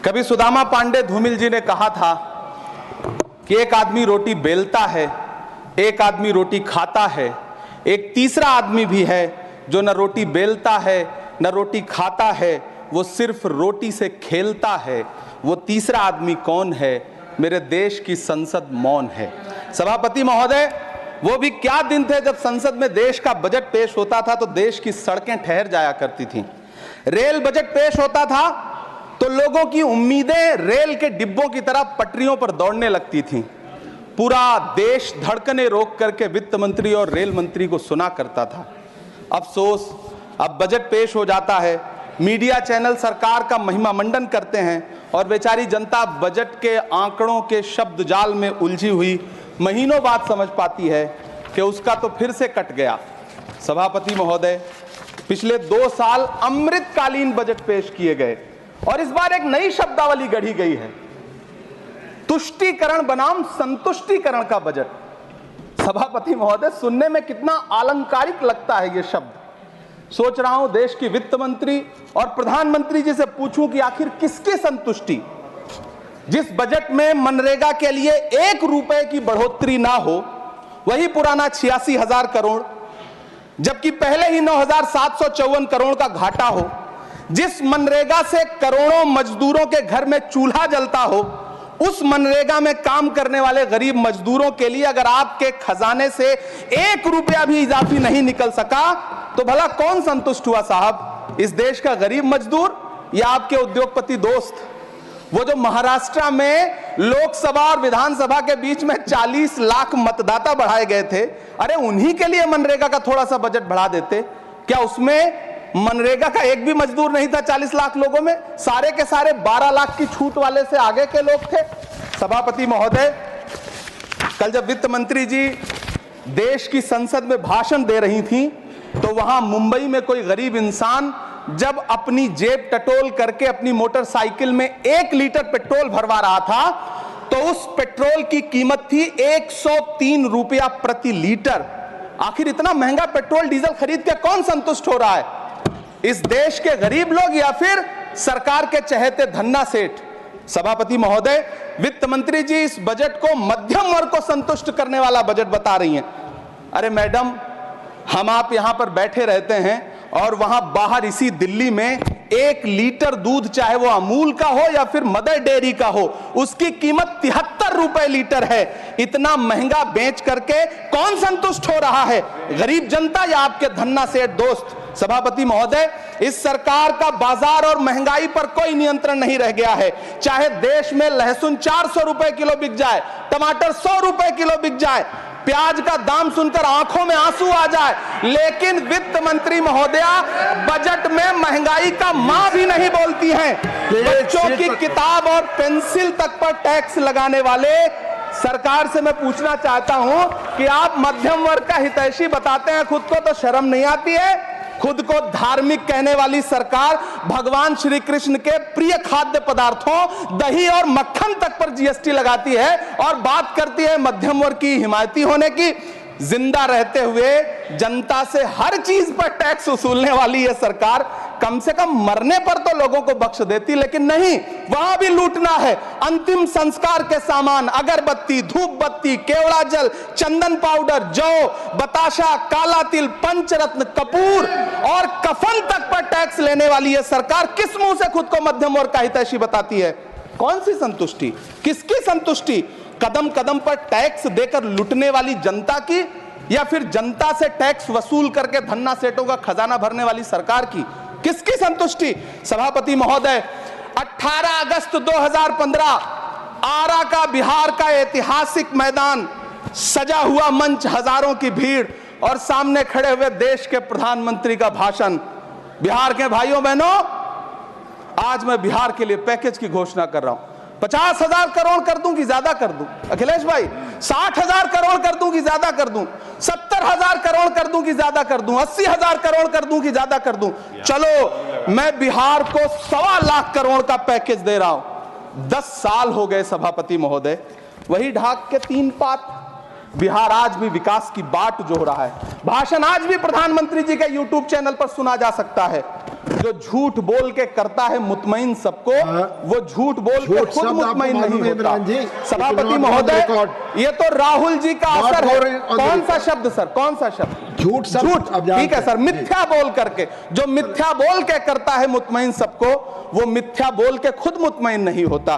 कभी सुदामा पांडे धूमिल जी ने कहा था कि एक आदमी रोटी बेलता है, एक आदमी रोटी खाता है, एक तीसरा आदमी भी है जो न रोटी बेलता है न रोटी खाता है, वो सिर्फ रोटी से खेलता है। वो तीसरा आदमी कौन है? मेरे देश की संसद मौन है। सभापति महोदय, वो भी क्या दिन थे जब संसद में देश का बजट पेश होता था तो देश की सड़कें ठहर जाया करती थीं। रेल बजट पेश होता था तो लोगों की उम्मीदें रेल के डिब्बों की तरह पटरियों पर दौड़ने लगती थीं। पूरा देश धड़कने रोक करके वित्त मंत्री और रेल मंत्री को सुना करता था। अफसोस, अब बजट पेश हो जाता है, मीडिया चैनल सरकार का महिमा मंडन करते हैं और बेचारी जनता बजट के आंकड़ों के शब्द जाल में उलझी हुई महीनों बाद समझ पाती है कि उसका तो फिर से कट गया। सभापति महोदय, पिछले 2 साल अमृतकालीन बजट पेश किए गए और इस बार एक नई शब्दावली गढ़ी गई है, तुष्टीकरण बनाम संतुष्टीकरण का बजट। सभापति महोदय, सुनने में कितना अलंकारिक लगता है ये शब्द। सोच रहा हूं देश की वित्त मंत्री और प्रधानमंत्री जी से पूछूं कि आखिर किसकी संतुष्टि? जिस बजट में मनरेगा के लिए 1 रुपए की बढ़ोतरी ना हो, वही पुराना 86,000 करोड़, जबकि पहले ही 9,754 करोड़ का घाटा हो, जिस मनरेगा से करोड़ों मजदूरों के घर में चूल्हा जलता हो, उस मनरेगा में काम करने वाले गरीब मजदूरों के लिए अगर आपके खजाने से 1 रुपया भी इजाफी नहीं निकल सका तो भला कौन संतुष्ट हुआ साहब? इस देश का गरीब मजदूर या आपके उद्योगपति दोस्त? वो जो महाराष्ट्र में लोकसभा और विधानसभा के बीच में 40 लाख मतदाता बढ़ाए गए थे, अरे उन्हीं के लिए मनरेगा का थोड़ा सा बजट बढ़ा देते। क्या उसमें मनरेगा का एक भी मजदूर नहीं था 40 लाख लोगों में? सारे के सारे 12 लाख की छूट वाले से आगे के लोग थे। सभापति महोदय, कल जब वित्त मंत्री जी देश की संसद में भाषण दे रही थी तो वहां मुंबई में कोई गरीब इंसान जब अपनी जेब टटोल करके अपनी मोटरसाइकिल में 1 लीटर पेट्रोल भरवा रहा था तो उस पेट्रोल की कीमत थी 103 रुपया प्रति लीटर। आखिर इतना महंगा पेट्रोल डीजल खरीद के कौन संतुष्ट हो रहा है? इस देश के गरीब लोग या फिर सरकार के चहेते धन्ना सेठ? सभापति महोदय, वित्त मंत्री जी इस बजट को मध्यम वर्ग को संतुष्ट करने वाला बजट बता रही हैं। अरे मैडम, हम आप यहां पर बैठे रहते हैं और वहां बाहर इसी दिल्ली में 1 लीटर दूध, चाहे वो अमूल का हो या फिर मदर डेयरी का हो, उसकी कीमत 73 रुपए लीटर है। इतना महंगा बेच करके कौन संतुष्ट हो रहा है? गरीब जनता या आपके धन्ना सेठ दोस्त? सभापति महोदय, इस सरकार का बाजार और महंगाई पर कोई नियंत्रण नहीं रह गया है। चाहे देश में लहसुन 400 रुपए किलो बिक जाए, टमाटर 100 रुपए किलो बिक जाए, प्याज का दाम सुनकर आंखों में आंसू आ जाए, लेकिन वित्त मंत्री महोदया बजट में महंगाई का मां भी नहीं बोलती हैं। बच्चों की किताब और पेंसिल तक पर टैक्स लगाने वाले सरकार से मैं पूछना चाहता हूं कि आप मध्यम वर्ग का हितैषी बताते हैं, खुद को तो शर्म नहीं आती है? खुद को धार्मिक कहने वाली सरकार भगवान श्री कृष्ण के प्रिय खाद्य पदार्थों दही और मक्खन तक पर जीएसटी लगाती है और बात करती है मध्यम वर्ग की हिमायती होने की। जिंदा रहते हुए जनता से हर चीज पर टैक्स वसूलने वाली यह सरकार कम से कम मरने पर तो लोगों को बख्श देती, लेकिन नहीं, वहां भी लूटना है। अंतिम संस्कार के सामान, अगरबत्ती, धूप बत्ती, केवड़ा जल, चंदन पाउडर, जौ, बताशा, काला तिल, पंचरत्न, कपूर और कफन तक पर टैक्स लेने वाली यह सरकार किस मुंह से खुद को मध्यम वर्ग का हितैषी बताती है? कौन सी संतुष्टि? किसकी संतुष्टि? कदम कदम पर टैक्स देकर लुटने वाली जनता की या फिर जनता से टैक्स वसूल करके धन्ना सेठों का खजाना भरने वाली सरकार की? किसकी संतुष्टि? सभापति महोदय, 18 अगस्त 2015 आरा का बिहार का ऐतिहासिक मैदान, सजा हुआ मंच, हजारों की भीड़ और सामने खड़े हुए देश के प्रधानमंत्री का भाषण। बिहार के भाइयों बहनों, आज मैं बिहार के लिए पैकेज की घोषणा कर रहा हूं। 50,000 करोड़ कर दूं कि ज्यादा कर दूं? अखिलेश भाई, 60,000 करोड़ कर दूं कि ज्यादा कर दूं? 70,000 करोड़ कर दूं कि ज्यादा कर दूं? 80,000 करोड़ कर दूं कि ज्यादा कर दूं? चलो, मैं बिहार को 1.25 लाख करोड़ का पैकेज दे रहा हूं। 10 साल हो गए सभापति महोदय, वही ढाक के 3 पात। बिहार आज भी विकास की बाट जो हो रहा है, भाषण आज भी प्रधानमंत्री जी के YouTube चैनल पर सुना जा सकता है। जो झूठ बोल के करता है मुतमईन सबको, वो झूठ बोल के खुद मुतमईन नहीं होता। सभापति महोदय, ये तो राहुल जी का असर है। कौन सा शब्द सर, कौन सा शब्द? झूठ। ठीक है सर, मिथ्या बोल करके, जो मिथ्या बोल के करता है मुतमईन सबको, वो मिथ्या बोल के खुद मुतमईन नहीं होता।